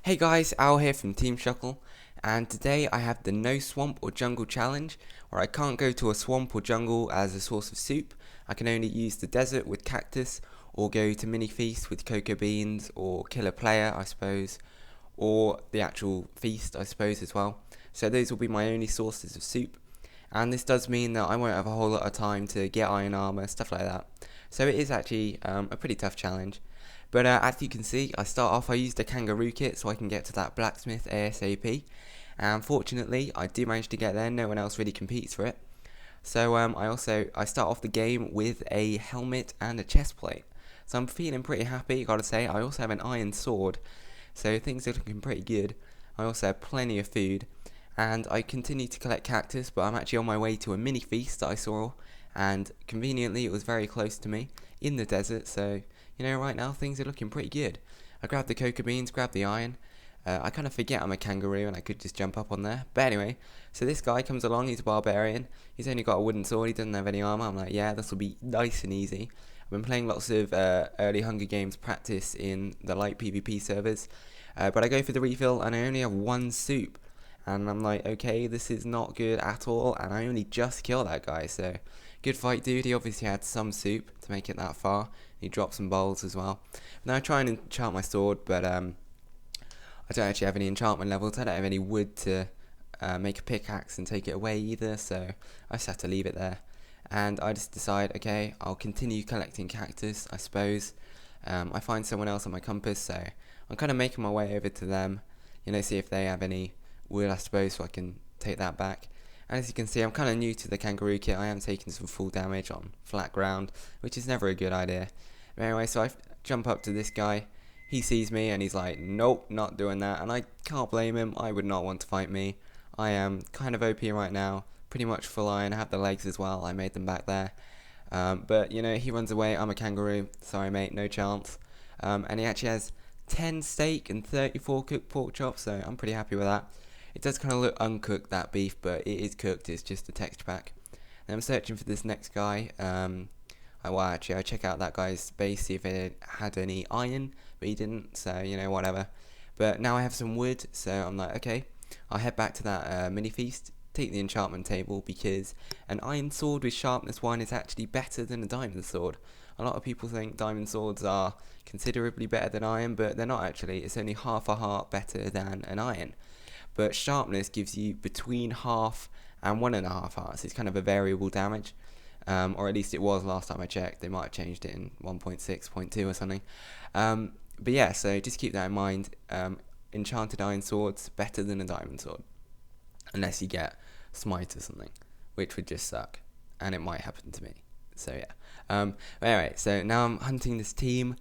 Hey guys, Al here from Team Shuckle, and today I have the no swamp or jungle challenge, where I can't go to a swamp or jungle as a source of soup. I can only use the desert with cactus, or go to mini feast with cocoa beans, or kill a player, I suppose, or the actual feast, I suppose, as well. So those will be my only sources of soup, and this does mean that I won't have a whole lot of time to get iron armor, stuff like that. So it is actually a pretty tough challenge. But as you can see, I used a kangaroo kit so I can get to that blacksmith ASAP. And fortunately, I do manage to get there, no one else really competes for it. So I start off the game with a helmet and a chest plate. So I'm feeling pretty happy, gotta say. I also have an iron sword, so things are looking pretty good. I also have plenty of food, and I continue to collect cactus, but I'm actually on my way to a mini feast that I saw, and conveniently it was very close to me in the desert, so right now things are looking pretty good. I grabbed the cocoa beans, grabbed the iron. I kind of forget I'm a kangaroo and I could just jump up on there. But anyway, so this guy comes along, he's a barbarian. He's only got a wooden sword, he doesn't have any armor. I'm like, yeah, this will be nice and easy. I've been playing lots of early Hunger Games practice in the light PvP servers. But I go for the refill and I only have one soup. And I'm like, okay, this is not good at all. And I only just killed that guy, so good fight, dude. He obviously had some soup to make it that far. He dropped some bowls as well. Now I try and enchant my sword, but I don't actually have any enchantment levels. I don't have any wood to make a pickaxe and take it away either, so I just have to leave it there. And I just decide, okay, I'll continue collecting cactus, I suppose. I find someone else on my compass, so I'm kind of making my way over to them, see if they have any wood, I suppose, so I can take that back. And as you can see, I'm kind of new to the kangaroo kit. I am taking some full damage on flat ground, which is never a good idea. But anyway, so I jump up to this guy. He sees me and he's like, nope, not doing that. And I can't blame him. I would not want to fight me. I am kind of OP right now. Pretty much full iron. I have the legs as well. I made them back there. But, he runs away. I'm a kangaroo. Sorry, mate, no chance. And he actually has 10 steak and 34 cooked pork chops, so I'm pretty happy with that. It does kind of look uncooked, that beef, but it is cooked. It's just a texture pack. And I'm searching for this next guy. I check out that guy's base, see if it had any iron, but he didn't, so, whatever. But now I have some wood, so I'm like, okay, I'll head back to that mini feast, take the enchantment table, because an iron sword with sharpness 1 is actually better than a diamond sword. A lot of people think diamond swords are considerably better than iron, but they're not actually. It's only half a heart better than an iron. But sharpness gives you between half and 1.5 hearts. It's kind of a variable damage, or at least it was last time I checked. They might have changed it in 1.6.2 or something. But yeah, so just keep that in mind. Enchanted iron swords better than a diamond sword, unless you get smite or something, which would just suck, and it might happen to me. So yeah. But anyway, so now I'm hunting this team.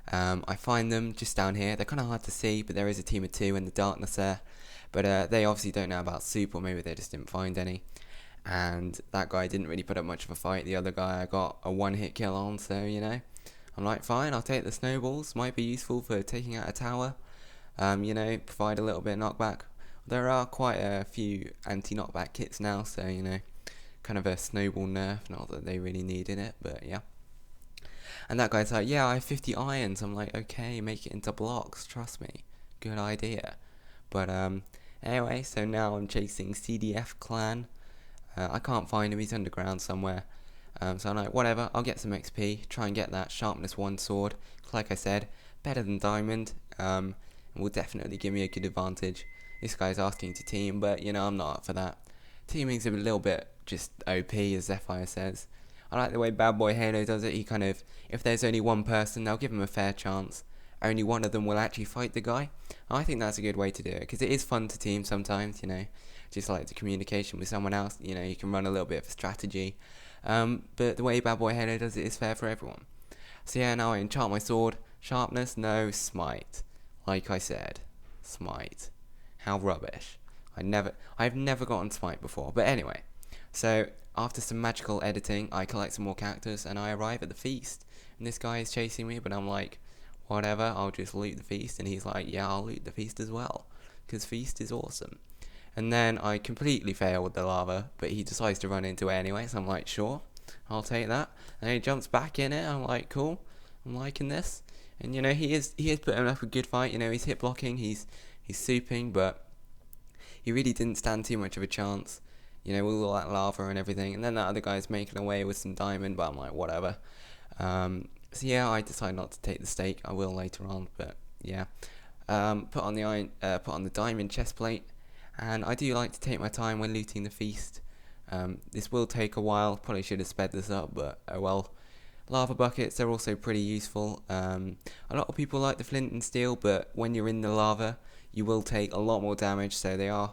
I find them just down here. They're kind of hard to see, but there is a team of 2 in the darkness there. But they obviously don't know about soup, or maybe they just didn't find any. And that guy didn't really put up much of a fight. The other guy I got a one-hit kill on, so, I'm like, fine, I'll take the snowballs. Might be useful for taking out a tower. Provide a little bit of knockback. There are quite a few anti-knockback kits now, so, kind of a snowball nerf. Not that they really needed it, but yeah. And that guy's like, yeah, I have 50 irons. I'm like, okay, make it into blocks, trust me. Good idea. But, anyway, so now I'm chasing CDF clan. I can't find him, he's underground somewhere. So I'm like, whatever, I'll get some XP, try and get that sharpness 1 sword. Like I said, better than diamond, and will definitely give me a good advantage. This guy's asking to team, but, I'm not up for that. Teaming's a little bit just OP, as Zephyr says. I like the way Bad Boy Halo does it. He kind of, if there's only one person, they'll give him a fair chance. Only one of them will actually fight the guy. I think that's a good way to do it, because it is fun to team sometimes, just like the communication with someone else, you can run a little bit of a strategy. But the way Bad Boy Halo does it is fair for everyone. So yeah, now I enchant my sword. Sharpness, no, smite. Like I said, smite. How rubbish. I've never gotten smite before, but anyway. So, after some magical editing, I collect some more cactus, and I arrive at the feast. And this guy is chasing me, but I'm like, whatever, I'll just loot the feast. And he's like, yeah, I'll loot the feast as well, because feast is awesome. And then I completely fail with the lava, but he decides to run into it anyway, so I'm like, sure, I'll take that. And he jumps back in it, I'm like, cool, I'm liking this. And he is putting up a good fight, he's hit blocking, he's he's souping, but he really didn't stand too much of a chance, with all that lava and everything. And then that other guy's making away with some diamond, but I'm like, whatever. So yeah, I decided not to take the steak. I will later on, but yeah. Put on the diamond chest plate, and I do like to take my time when looting the feast. This will take a while. Probably should have sped this up, but oh well. Lava buckets are also pretty useful. A lot of people like the flint and steel, but when you're in the lava, you will take a lot more damage, so they are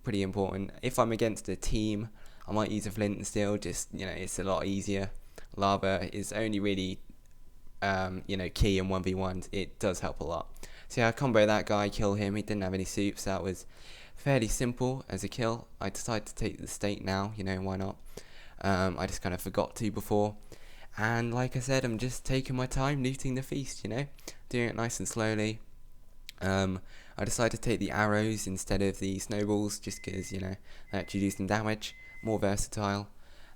pretty important. If I'm against a team, I might use a flint and steel. Just it's a lot easier. Lava is only really key in 1v1s. It does help a lot. So yeah, I combo that guy, kill him. He didn't have any soups. That was fairly simple as a kill. I decided to take the steak now. Why not? I just kind of forgot to before. And like I said, I'm just taking my time looting the feast, doing it nice and slowly. I decided to take the arrows instead of the snowballs, just because, they actually do some damage, more versatile.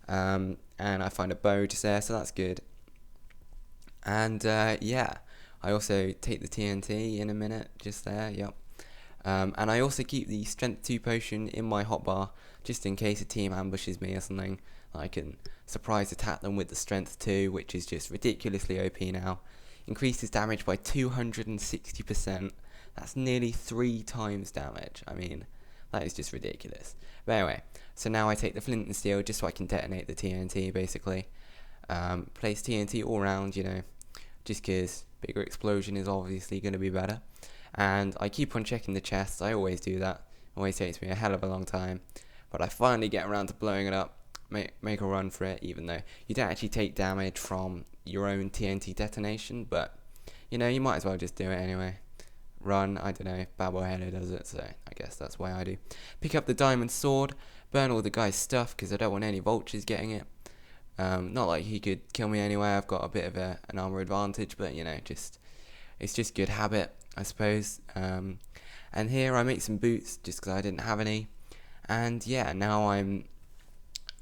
And I find a bow just there, so that's good. And yeah, I also take the TNT in a minute, just there, yep. And I also keep the strength 2 potion in my hotbar, just in case a team ambushes me or something. I can surprise attack them with the strength 2, which is just ridiculously OP now. Increases damage by 260%. That's nearly 3 times damage. I mean, that is just ridiculous. But anyway, so now I take the flint and steel just so I can detonate the TNT, basically. Place TNT all around, just because bigger explosion is obviously going to be better. And I keep on checking the chests. I always do that. Always takes me a hell of a long time. But I finally get around to blowing it up. Make a run for it, even though you don't actually take damage from your own TNT detonation, but you might as well just do it anyway. Run, I don't know, Babohello does it, so I guess that's why I do. Pick up the diamond sword, burn all the guy's stuff because I don't want any vultures getting it. Not like he could kill me anyway. I've got a bit of an armor advantage, but it's just good habit, I suppose. And here I make some boots just because I didn't have any, and yeah, now I'm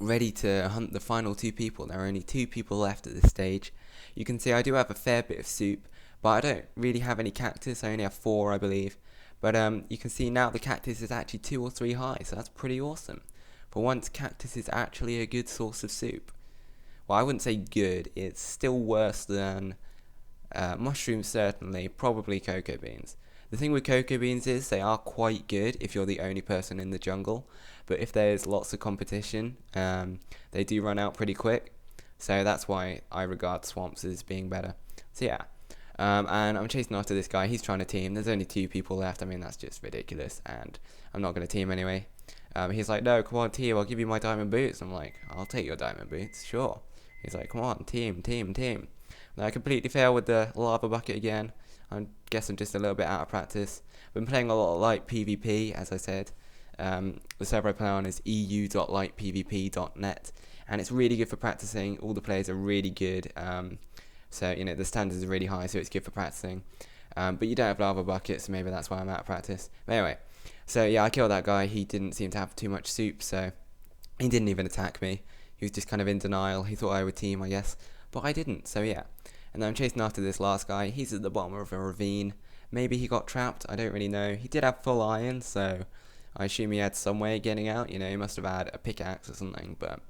ready to hunt the final 2 people. There are only 2 people left at this stage. You can see I do have a fair bit of soup, but I don't really have any cactus. I only have 4, I believe. But you can see now the cactus is actually 2 or 3 high, so that's pretty awesome. For once, cactus is actually a good source of soup. Well, I wouldn't say good. It's still worse than mushrooms, certainly. Probably cocoa beans. The thing with cocoa beans is they are quite good if you're the only person in the jungle, but if there's lots of competition, they do run out pretty quick. So that's why I regard swamps as being better. So yeah, and I'm chasing after this guy. He's trying to team. There's only 2 people left. I mean, that's just ridiculous, and I'm not going to team anyway. He's like, no, come on, team. I'll give you my diamond boots. I'm like, I'll take your diamond boots, sure. He's like, come on, team. And I completely fail with the lava bucket again. I guess I'm just a little bit out of practice. I've been playing a lot of light PvP, as I said. The server I play on is eu.lightpvp.net, and it's really good for practicing. All the players are really good, so the standards are really high, so it's good for practicing. But you don't have lava buckets, so maybe that's why I'm out of practice. But anyway, so yeah, I killed that guy. He didn't seem to have too much soup, so he didn't even attack me. He was just kind of in denial. He thought I would team, I guess, but I didn't. So yeah. And then I'm chasing after this last guy. He's at the bottom of a ravine. Maybe he got trapped. I don't really know. He did have full iron, so I assume he had some way of getting out. He must have had a pickaxe or something, but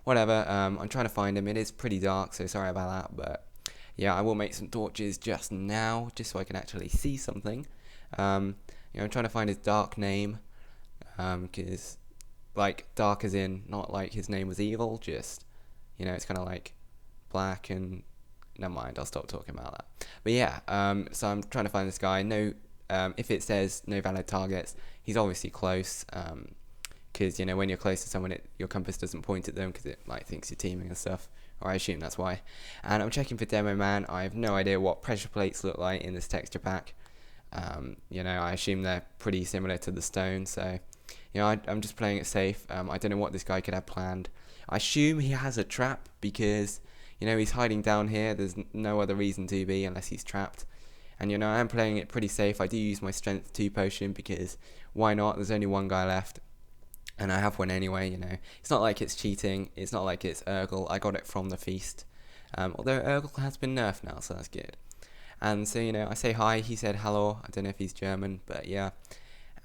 whatever. I'm trying to find him. It is pretty dark, so sorry about that. But yeah, I will make some torches just now, just so I can actually see something. I'm trying to find his dark name, because like dark as in not like his name was evil, just it's kind of like black and. Never mind, I'll stop talking about that. But yeah, so I'm trying to find this guy. No, if it says no valid targets, he's obviously close. Because when you're close to someone, your compass doesn't point at them because it thinks you're teaming and stuff. Or I assume that's why. And I'm checking for Demo Man. I have no idea what pressure plates look like in this texture pack. I assume they're pretty similar to the stone. So, I'm just playing it safe. I don't know what this guy could have planned. I assume he has a trap because. He's hiding down here. There's no other reason to be unless he's trapped. And, I am playing it pretty safe. I do use my strength 2 potion because why not? There's only 1 guy left. And I have one anyway, It's not like it's cheating. It's not like it's Urgle. I got it from the feast. Although Urgle has been nerfed now, so that's good. And so, I say hi, he said hello, I don't know if he's German, but yeah.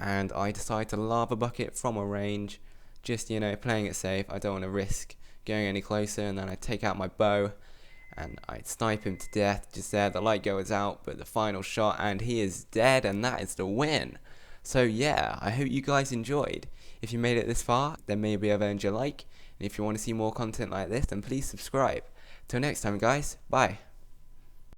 And I decide to lava bucket from a range, just, playing it safe. I don't want to risk going any closer, and then I take out my bow, and I snipe him to death just there. The light goes out, but the final shot, and he is dead, and that is the win. So yeah, I hope you guys enjoyed. If you made it this far, then maybe I've earned your like, and if you want to see more content like this, then please subscribe. Till next time guys, bye.